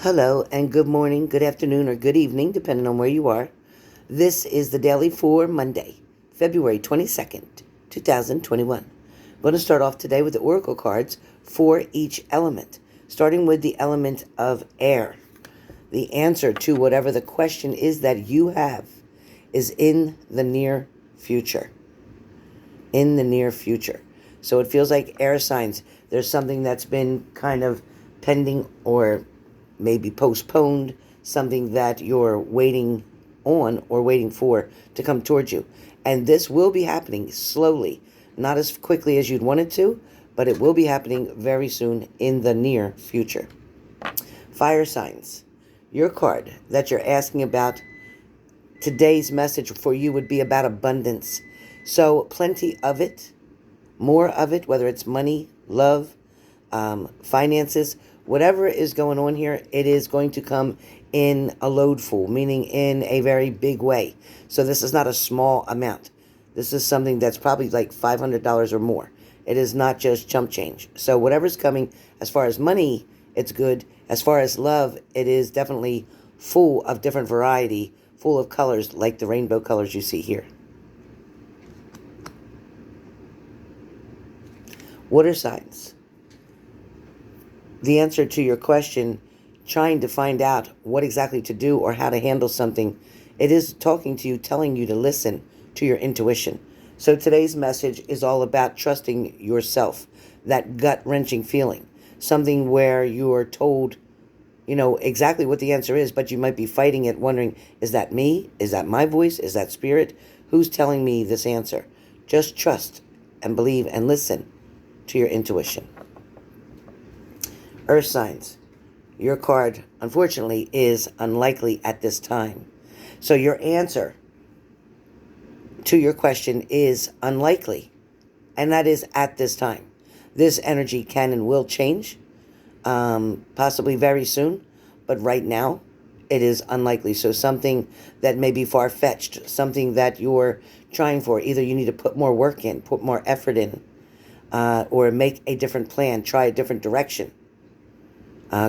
Hello and good morning, good afternoon, or good evening, depending on where you are. This is the Daily for Monday, February 22nd, 2021. I'm going to start off today with the oracle cards for each element, starting with the element of air. The answer to whatever the question is that you have is in the near future. In the near future. So it feels like air signs. There's something that's been kind of pending or maybe postponed, something that you're waiting on or waiting for to come towards you. And this will be happening slowly, not as quickly as you'd want it to, but it will be happening very soon in the near future. Fire signs. Your card that you're asking about, today's message for you would be about abundance. So plenty of it, more of it, whether it's money, love, finances, whatever is going on here, it is going to come in a loadful, meaning in a very big way. So this is not a small amount. This is something that's probably like $500 or more. It is not just chump change. So whatever's coming, as far as money, it's good. As far as love, it is definitely full of different variety, full of colors like the rainbow colors you see here. Water signs. The answer to your question, trying to find out what exactly to do or how to handle something, it is talking to you, telling you to listen to your intuition. So today's message is all about trusting yourself, that gut-wrenching feeling, something where you are told, exactly what the answer is, but you might be fighting it, wondering, is that me? Is that my voice? Is that spirit? Who's telling me this answer? Just trust and believe and listen to your intuition. Earth signs. Your card, unfortunately, is unlikely at this time. So your answer to your question is unlikely, and that is at this time. This energy can and will change, possibly very soon, but right now it is unlikely. So something that may be far-fetched, something that you're trying for, either you need to put more work in, put more effort in, or make a different plan, try a different direction.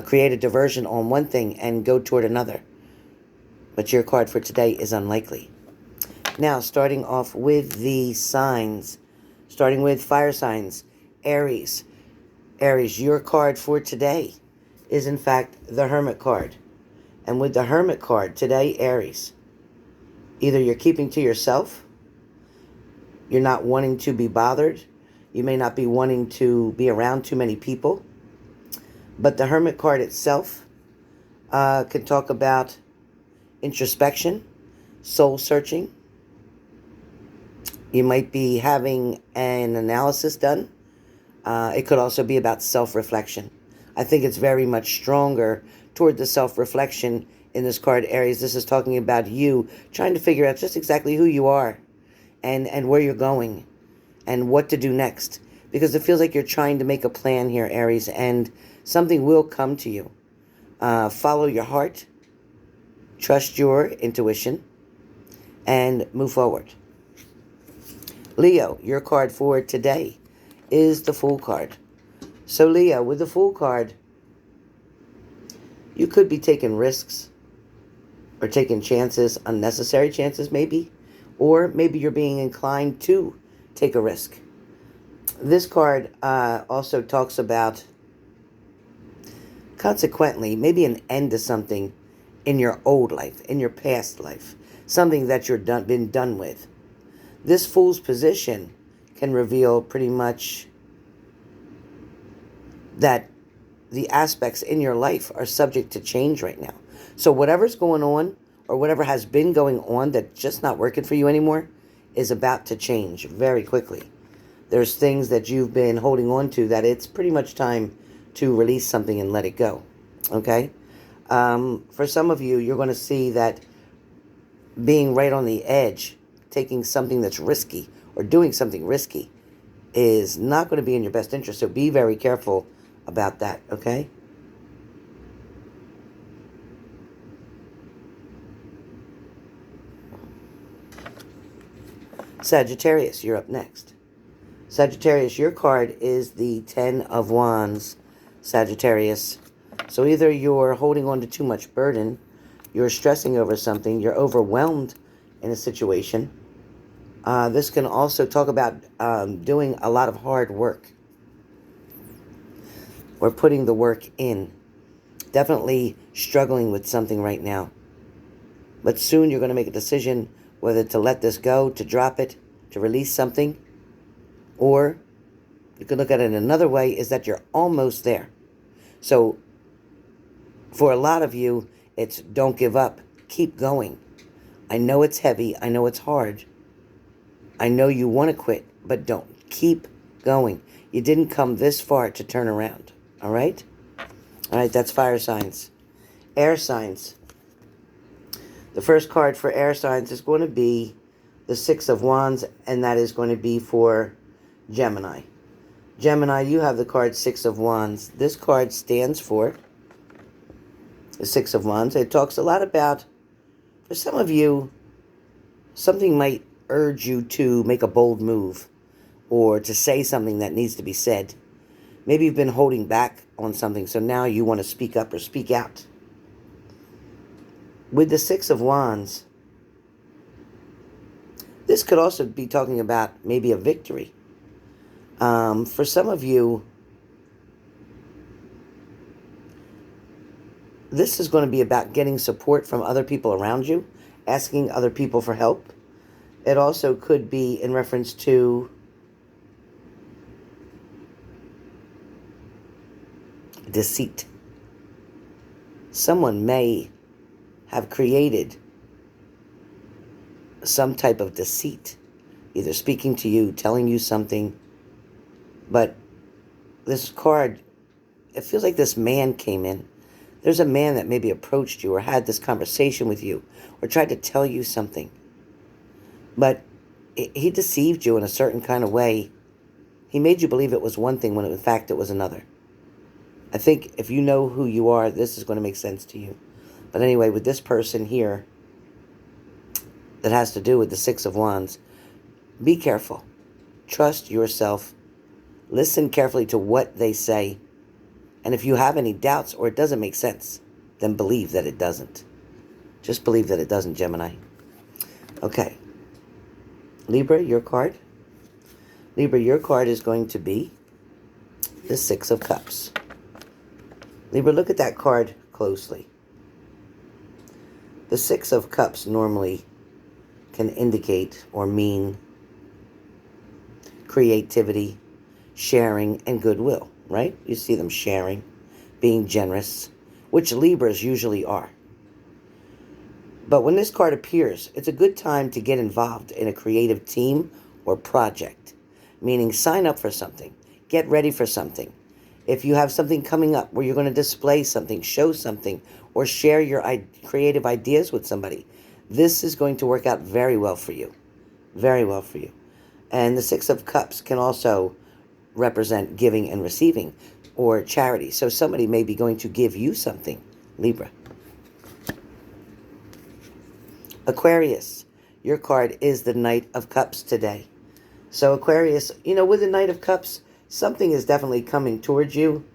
Create a diversion on one thing and go toward another. But your card for today is unlikely. Now, starting off with the signs, starting with fire signs, Aries. Aries, your card for today is in fact the Hermit card. And with the Hermit card today, Aries, either you're keeping to yourself, you're not wanting to be bothered, you may not be wanting to be around too many people. But the Hermit card itself can talk about introspection, soul searching. You might be having an analysis done. It could also be about self-reflection. I think it's very much stronger toward the self-reflection in this card, Aries. This is talking about you trying to figure out just exactly who you are and where you're going and what to do next. Because it feels like you're trying to make a plan here, Aries, and something will come to you. Follow your heart, trust your intuition, and move forward. Leo, your card for today is the Fool card. So Leo, with the Fool card, you could be taking risks or taking chances, unnecessary chances maybe, or maybe you're being inclined to take a risk. This card also talks about, consequently, maybe an end to something in your old life, in your past life, something that you're been done with. This Fool's position can reveal pretty much that the aspects in your life are subject to change right now. So whatever's going on or whatever has been going on that's just not working for you anymore is about to change very quickly. There's things that you've been holding on to that it's pretty much time to release something and let it go, okay? For some of you, you're going to see that being right on the edge, taking something that's risky or doing something risky is not going to be in your best interest, so be very careful about that, okay? Sagittarius, you're up next. Sagittarius, your card is the Ten of Wands, Sagittarius. So either you're holding on to too much burden, you're stressing over something, you're overwhelmed in a situation. This can also talk about doing a lot of hard work or putting the work in. Definitely struggling with something right now. But soon you're going to make a decision whether to let this go, to drop it, to release something. Or you can look at it another way, is that you're almost there. So for a lot of you, it's don't give up. Keep going. I know it's heavy. I know it's hard. I know you want to quit, but don't. Keep going. You didn't come this far to turn around. All right? All right, that's fire signs. Air signs. The first card for air signs is going to be the Six of Wands, and that is going to be for Gemini. Gemini, you have the card Six of Wands. This card stands for the Six of Wands. It talks a lot about, for some of you, something might urge you to make a bold move or to say something that needs to be said. Maybe you've been holding back on something, so now you want to speak up or speak out. With the Six of Wands, this could also be talking about maybe a victory. For some of you, this is going to be about getting support from other people around you, asking other people for help. It also could be in reference to deceit. Someone may have created some type of deceit, either speaking to you, telling you something. But this card, it feels like this man came in. There's a man that maybe approached you or had this conversation with you or tried to tell you something. But he deceived you in a certain kind of way. He made you believe it was one thing when in fact it was another. I think if you know who you are, this is going to make sense to you. But anyway, with this person here that has to do with the Six of Wands, be careful. Trust yourself. Listen carefully to what they say. And if you have any doubts or it doesn't make sense, then believe that it doesn't. Just believe that it doesn't, Gemini. Okay. Libra, your card. Libra, your card is going to be the Six of Cups. Libra, look at that card closely. The Six of Cups normally can indicate or mean creativity, sharing, and goodwill, right? You see them sharing, being generous, which Libras usually are. But when this card appears, it's a good time to get involved in a creative team or project, meaning sign up for something, get ready for something. If you have something coming up where you're going to display something, show something, or share your creative ideas with somebody, this is going to work out very well for you. Very well for you. And the Six of Cups can also represent giving and receiving or charity. So somebody may be going to give you something, Libra. Aquarius, your card is the Knight of Cups today. So Aquarius, with the Knight of Cups, something is definitely coming towards you,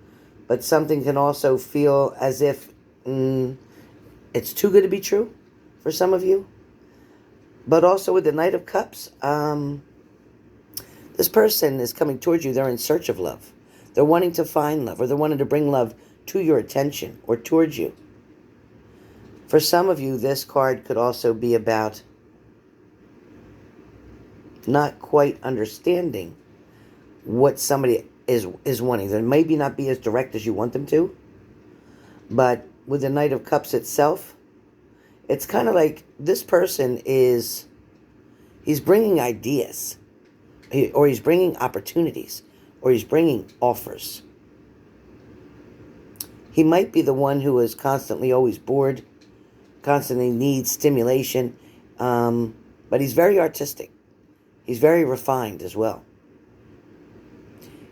but something can also feel as if it's too good to be true for some of you. But also with the Knight of Cups, this person is coming towards you. They're in search of love. They're wanting to find love, or they're wanting to bring love to your attention or towards you. For some of you, this card could also be about not quite understanding what somebody is wanting. They maybe not be as direct as you want them to, but with the Knight of Cups itself, it's kind of like this person he's bringing ideas, or he's bringing opportunities, or he's bringing offers. He might be the one who is constantly always bored, constantly needs stimulation, but he's very artistic. He's very refined as well.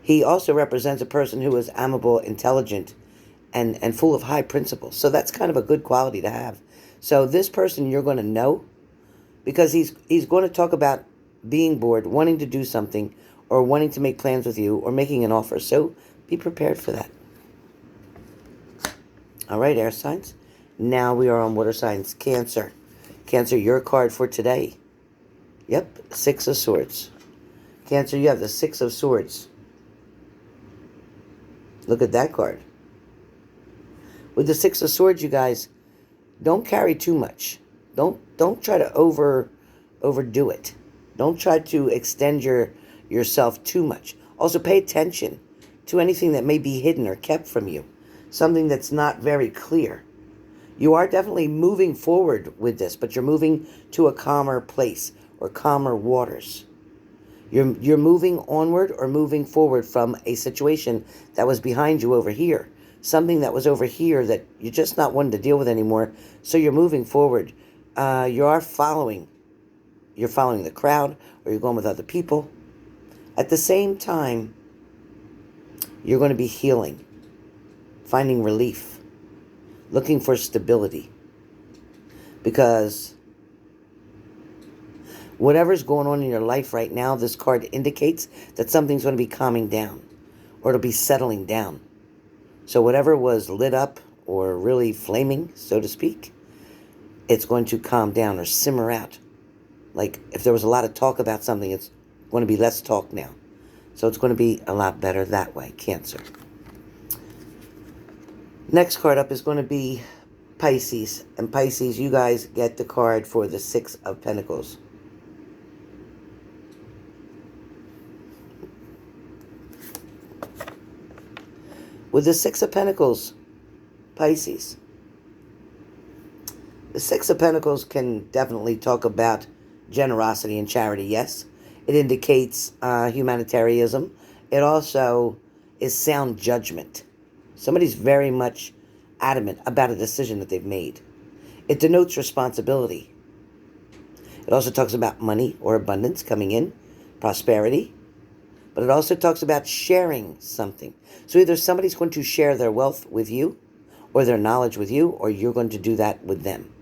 He also represents a person who is amiable, intelligent, and full of high principles. So that's kind of a good quality to have. So this person you're going to know, because he's going to talk about being bored, wanting to do something, or wanting to make plans with you, or making an offer. So be prepared for that. All right, air signs. Now we are on water signs. Cancer. Cancer, your card for today. Yep, Six of Swords. Cancer, you have the Six of Swords. Look at that card. With the Six of Swords, you guys, don't carry too much. Don't try to overdo it. Don't try to extend yourself too much. Also, pay attention to anything that may be hidden or kept from you. Something that's not very clear. You are definitely moving forward with this, but you're moving to a calmer place or calmer waters. You're moving onward or moving forward from a situation that was behind you over here. Something that was over here that you're just not wanting to deal with anymore. So you're moving forward. You're following the crowd, or you're going with other people. At the same time, you're going to be healing, finding relief, looking for stability. Because whatever's going on in your life right now, this card indicates that something's going to be calming down, or it'll be settling down. So whatever was lit up or really flaming, so to speak, it's going to calm down or simmer out. Like if there was a lot of talk about something, it's going to be less talk now. So it's going to be a lot better that way, Cancer. Next card up is going to be Pisces. And Pisces, you guys get the card for the Six of Pentacles. With the Six of Pentacles, Pisces, the Six of Pentacles can definitely talk about generosity and charity, yes. It indicates humanitarianism. It also is sound judgment. Somebody's very much adamant about a decision that they've made. It denotes responsibility. It also talks about money or abundance coming in, prosperity. But it also talks about sharing something. So either somebody's going to share their wealth with you, or their knowledge with you, or you're going to do that with them.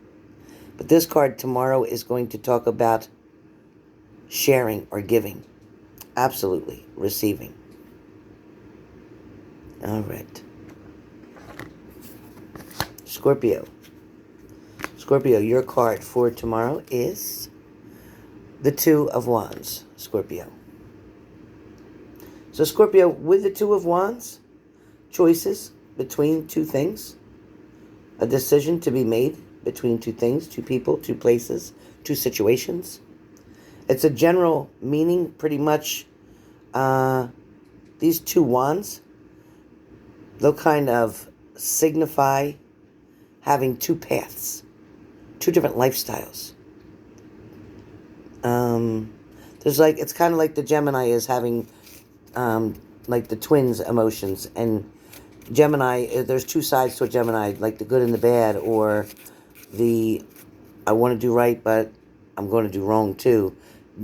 But this card tomorrow is going to talk about sharing or giving. Absolutely. Receiving. All right. Scorpio. Scorpio, your card for tomorrow is the Two of Wands. Scorpio. So Scorpio, with the Two of Wands, choices between two things, a decision to be made between two things, two people, two places, two situations. It's a general meaning, pretty much. These two wands, they'll kind of signify having two paths, two different lifestyles. It's kind of like the Gemini is having like the twins emotions, and Gemini, there's two sides to a Gemini, like the good and the bad, or the I want to do right but I'm going to do wrong too.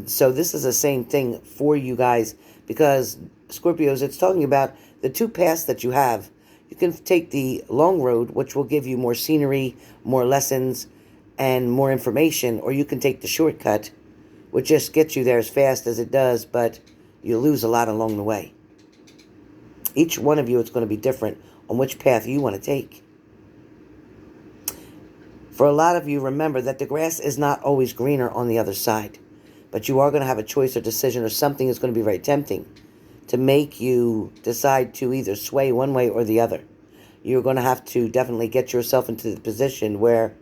So this is the same thing for you guys, because Scorpios, it's talking about the two paths that you have. You can take the long road, which will give you more scenery, more lessons, and more information, or you can take the shortcut, which just gets you there as fast as it does, but you lose a lot along the way. Each one of you, it's going to be different on which path you want to take. For a lot of you, remember that the grass is not always greener on the other side, but you are going to have a choice or decision, or something is going to be very tempting to make you decide to either sway one way or the other. You're going to have to definitely get yourself into the position where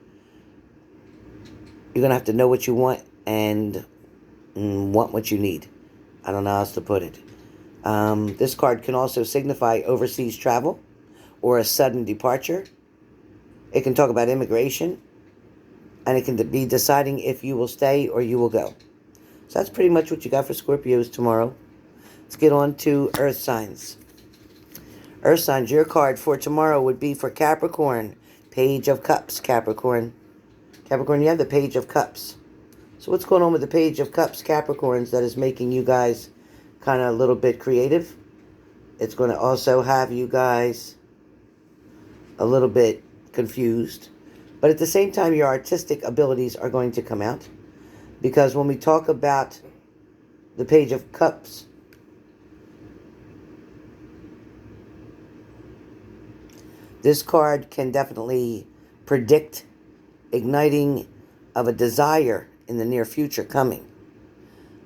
you're going to have to know what you want and want what you need. I don't know how else to put it. This card can also signify overseas travel or a sudden departure. It can talk about immigration, and it can be deciding if you will stay or you will go. So that's pretty much what you got for Scorpios tomorrow. Let's get on to Earth signs. Earth signs, your card for tomorrow would be for Capricorn. Page of Cups, Capricorn. Capricorn, you have the Page of Cups. So what's going on with the Page of Cups, Capricorns, that is making you guys kind of a little bit creative? It's going to also have you guys a little bit confused. But at the same time, your artistic abilities are going to come out. Because when we talk about the Page of Cups, This card can definitely predict igniting of a desire in the near future coming.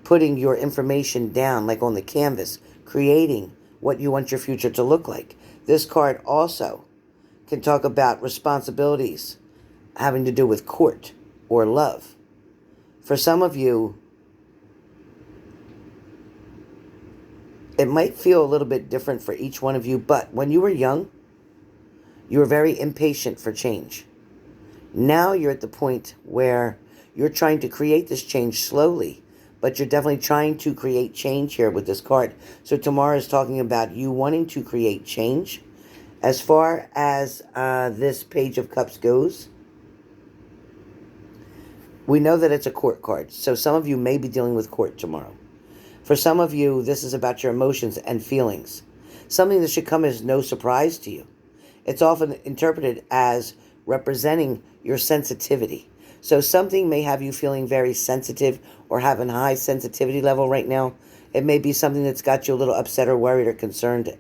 Putting your information down like on the canvas, creating what you want your future to look like. This card also can talk about responsibilities having to do with court or love. For some of you, it might feel a little bit different for each one of you, but when you were young, you were very impatient for change. Now you're at the point where you're trying to create this change slowly, but you're definitely trying to create change here with this card. So tomorrow is talking about you wanting to create change. As far as this Page of Cups goes, we know that it's a court card. So some of you may be dealing with court tomorrow. For some of you, this is about your emotions and feelings. Something that should come as no surprise to you. It's often interpreted as representing your sensitivity. So something may have you feeling very sensitive or having a high sensitivity level right now. It may be something that's got you a little upset or worried or concerned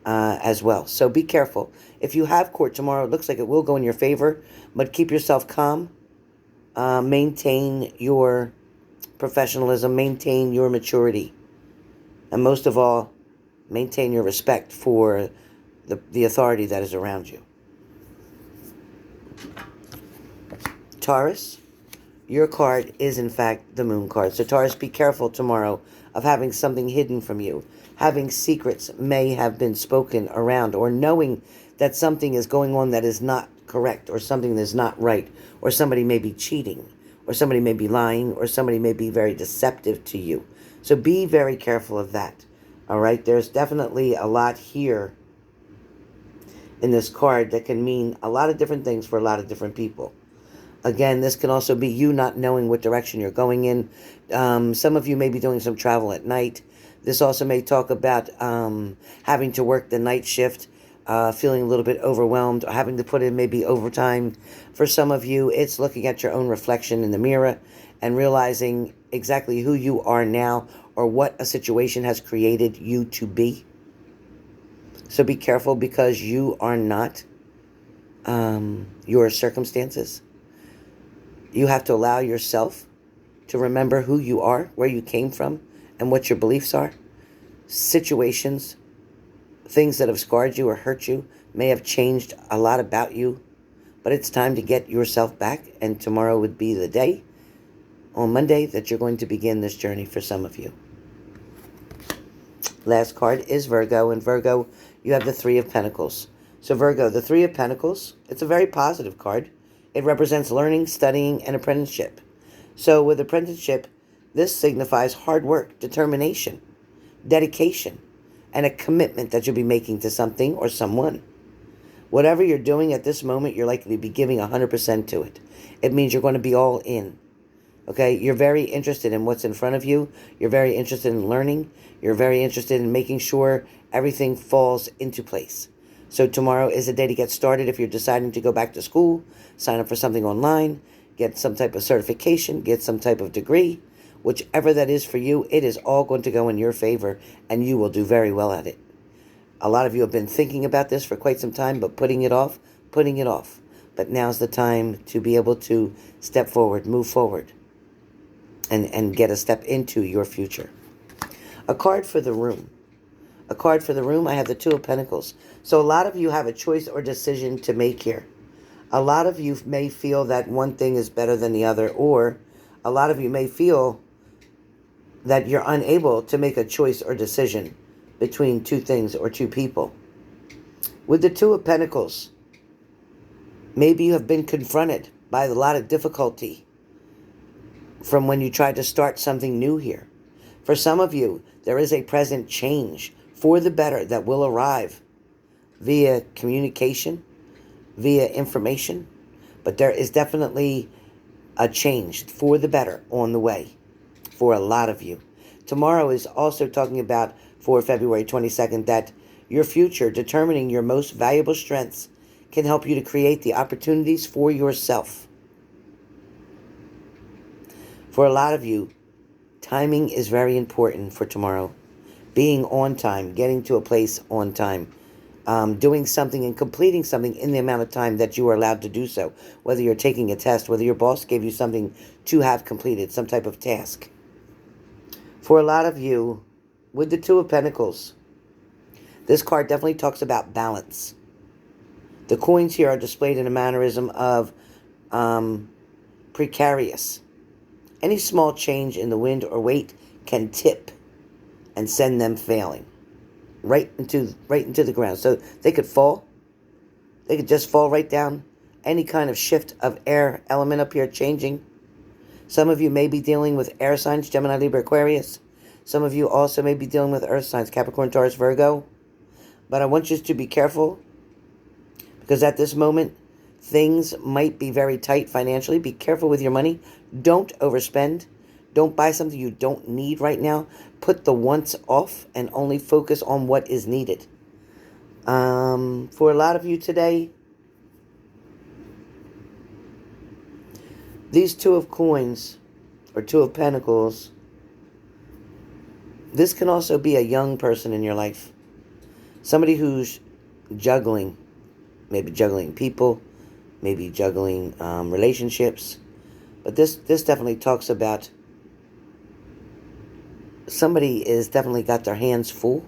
as well. So be careful. If you have court tomorrow, it looks like it will go in your favor, but keep yourself calm. Maintain your professionalism, maintain your maturity, and most of all, maintain your respect for the authority that is around you. Taurus, your card is in fact the Moon card. So Taurus, be careful tomorrow of having something hidden from you. Having secrets may have been spoken around, or knowing that something is going on that is not correct, or something that is not right, or somebody may be cheating, or somebody may be lying, or somebody may be very deceptive to you. So be very careful of that. All right? There's definitely a lot here in this card that can mean a lot of different things for a lot of different people. Again, this can also be you not knowing what direction you're going in. Some of you may be doing some travel at night. This also may talk about having to work the night shift, feeling a little bit overwhelmed, or having to put in maybe overtime. For some of you, it's looking at your own reflection in the mirror and realizing exactly who you are now, or what a situation has created you to be. So be careful, because you are not your circumstances. You have to allow yourself to remember who you are, where you came from, and what your beliefs are. Situations, things that have scarred you or hurt you may have changed a lot about you, but it's time to get yourself back, and tomorrow would be the day, on Monday, that you're going to begin this journey for some of you. Last card is Virgo, and Virgo, you have the Three of Pentacles. So Virgo, the Three of Pentacles, it's a very positive card. It represents learning, studying, and apprenticeship. So with apprenticeship, this signifies hard work, determination, dedication, and a commitment that you'll be making to something or someone. Whatever you're doing at this moment, you're likely to be giving 100% to it. It means you're going to be all in. Okay? You're very interested in what's in front of you. You're very interested in learning. You're very interested in making sure everything falls into place. So tomorrow is a day to get started. If you're deciding to go back to school, sign up for something online, get some type of certification, get some type of degree, whichever that is for you, it is all going to go in your favor, and you will do very well at it. A lot of you have been thinking about this for quite some time, but putting it off. But now's the time to be able to step forward, move forward, and get a step into your future. A card for the room. A card for the room, I have the Two of Pentacles. So a lot of you have a choice or decision to make here. A lot of you may feel that one thing is better than the other, or a lot of you may feel that you're unable to make a choice or decision between two things or two people. With the Two of Pentacles, maybe you have been confronted by a lot of difficulty from when you tried to start something new here. For some of you, there is a present change for the better that will arrive via communication, via information, but there is definitely a change for the better on the way for a lot of you. Tomorrow is also talking about, for February 22nd, that your future, determining your most valuable strengths, can help you to create the opportunities for yourself. For a lot of you, timing is very important for tomorrow. Being on time, getting to a place on time, doing something and completing something in the amount of time that you are allowed to do so. Whether you're taking a test, whether your boss gave you something to have completed, some type of task. For a lot of you, with the Two of Pentacles, this card definitely talks about balance. The coins here are displayed in a mannerism of precarious. Any small change in the wind or weight can tip and send them failing right into the ground. So they could fall. They could just fall right down. Any kind of shift of air element up here changing. Some of you may be dealing with air signs, Gemini, Libra, Aquarius. Some of you also may be dealing with earth signs, Capricorn, Taurus, Virgo. But I want you to be careful, because at this moment, things might be very tight financially. Be careful with your money. Don't overspend. Don't buy something you don't need right now. Put the wants off and only focus on what is needed. For a lot of you today, these Two of Coins or Two of Pentacles, this can also be a young person in your life. Somebody who's juggling, maybe juggling people, maybe juggling relationships. But this definitely talks about somebody is definitely got their hands full.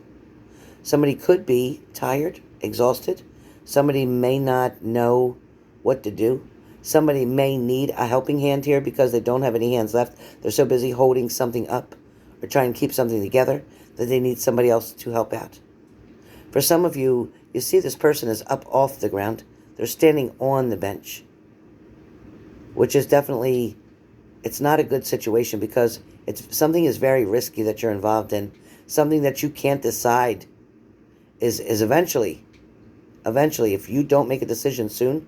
Somebody could be tired, exhausted. Somebody may not know what to do. Somebody may need a helping hand here because they don't have any hands left. They're so busy holding something up or trying to keep something together that they need somebody else to help out. For some of you, you see this person is up off the ground. They're standing on the bench, which is definitely, it's not a good situation because something is very risky that you're involved in. Something that you can't decide is eventually, if you don't make a decision soon,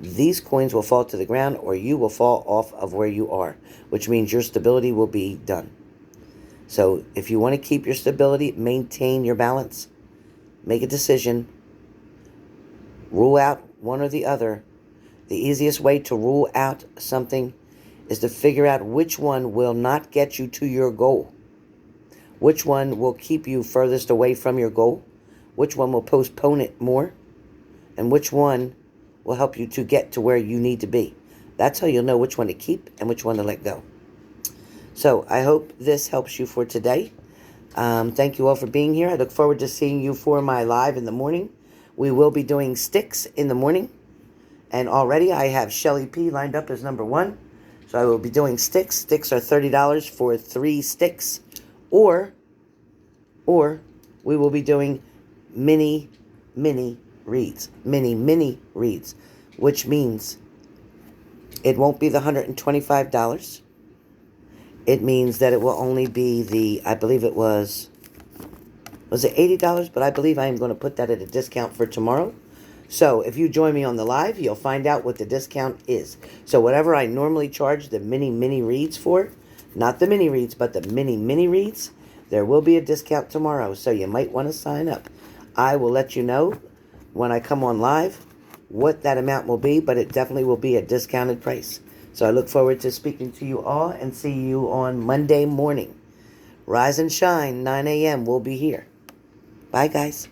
these coins will fall to the ground or you will fall off of where you are, which means your stability will be done. So if you want to keep your stability, maintain your balance, make a decision, rule out one or the other. The easiest way to rule out something is to figure out which one will not get you to your goal. Which one will keep you furthest away from your goal? Which one will postpone it more? And which one will help you to get to where you need to be? That's how you'll know which one to keep and which one to let go. So I hope this helps you for today. Thank you all for being here. I look forward to seeing you for my live in the morning. We will be doing STYX in the morning. And already I have Shelly P lined up as number 1. So I will be doing STYX. STYX are $30 for 3 sticks. Or we will be doing mini reads. Mini reads. Which means it won't be the $125. It means that it will only be the, I believe it was it $80? But I believe I am going to put that at a discount for tomorrow. So if you join me on the live, you'll find out what the discount is. So whatever I normally charge the mini reads for, not the mini reads, but the mini reads, there will be a discount tomorrow. So you might want to sign up. I will let you know when I come on live what that amount will be, but it definitely will be a discounted price. So I look forward to speaking to you all and see you on Monday morning. Rise and shine, 9 a.m. We'll be here. Bye, guys.